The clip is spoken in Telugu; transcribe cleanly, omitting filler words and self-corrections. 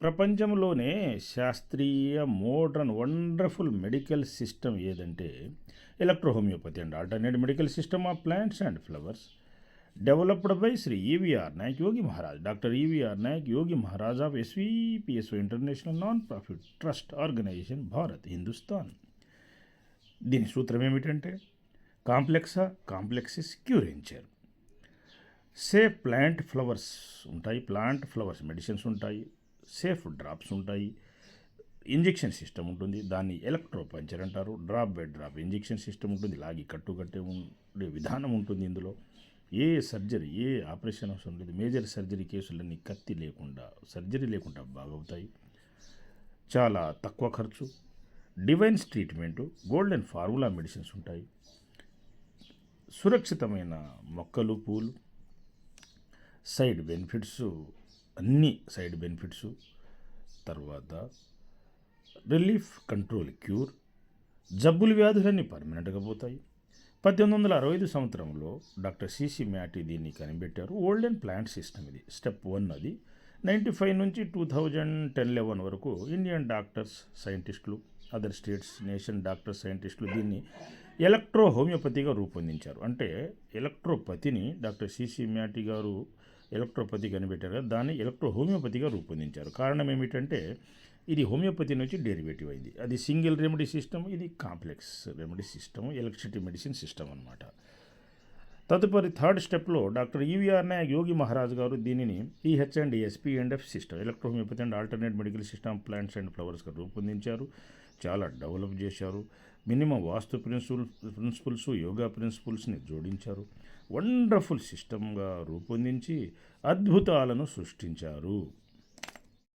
ప్రపంచంలోనే శాస్త్రీయ మోడ్రన్ వండర్ఫుల్ మెడికల్ సిస్టమ్ ఏదంటే electrohomeopathy and alternate medical system of plants and flowers developed by Shri EVR Nayak Yogi Maharaj doctor EVR Nayak Yogi Maharaj of SVPSO international non profit trust organisation Bharat Hindustan. దీని సూత్రం ఏమిటంటే కాంప్లెక్సా కాంప్లెక్సిస్ క్యూరెంచర్. సేఫ్ ప్లాంట్ ఫ్లవర్స్ ఉంటాయి, ప్లాంట్ ఫ్లవర్స్ మెడిసిన్స్ ఉంటాయి, సేఫ్ డ్రాప్స్ ఉంటాయి, ఇంజెక్షన్ సిస్టమ్ ఉంటుంది, దాన్ని ఎలక్ట్రో పంచర్ అంటారు. Drop by drop injection system ఉంటుంది, లాగి కట్టే ఉండే విధానం ఉంటుంది. ఇందులో ఏ సర్జరీ ఏ ఆపరేషన్ అవసరం లేదు. మేజర్ సర్జరీ కేసులన్నీ కత్తి లేకుండా సర్జరీ లేకుండా బాగవుతాయి. చాలా తక్కువ ఖర్చు, divines treatment, golden formula medicines ఉంటాయి, సురక్షితమైన మొక్కలు పూలు, సైడ్ బెనిఫిట్స్ అన్ని సైడ్ బెనిఫిట్స్, తర్వాత రిలీఫ్ కంట్రోల్ క్యూర్, జబ్బులు వ్యాధులన్నీ పర్మనెంట్గా పోతాయి. 1865 సంవత్సరంలో డాక్టర్ సిసి మ్యాటీ దీన్ని కనిపెట్టారు. ఓల్డెన్ ప్లాంట్ సిస్టమ్ ఇది స్టెప్ 1. అది 95 నుంచి 2010-11 వరకు ఇండియన్ డాక్టర్స్ సైంటిస్టులు, అదర్ స్టేట్స్ నేషన్ డాక్టర్ సైంటిస్టులు దీన్ని ఎలక్ట్రో హోమియోపతిగా రూపొందించారు. అంటే ఎలక్ట్రోపతిని డాక్టర్ సిసి మ్యాటీ గారు ఎలక్ట్రోపతి కనిపెట్టారు కదా, దాన్ని ఎలక్ట్రో హోమియోపతిగా రూపొందించారు. కారణం ఏమిటంటే ఇది హోమియోపతి నుంచి డెరివేటివ్ అయింది. అది సింగిల్ రెమెడీ సిస్టమ్, ఇది complex remedy system, electricity medicine system అనమాట. తదుపరి థర్డ్ స్టెప్లో డాక్టర్ ఈవీఆర్ నాయక్ యోగి మహారాజ్ గారు దీనిని EH and SP and F system electro homeopathy and alternate medical system plants and ఫ్లవర్స్గా రూపొందించారు. చాలా డెవలప్ చేశారు. మినిమం వాస్తు ప్రిన్సిపల్స్ యోగా ప్రిన్సిపల్స్ని జోడించారు. వండర్ఫుల్ సిస్టమ్గా రూపొందించి అద్భుతాలను సృష్టించారు.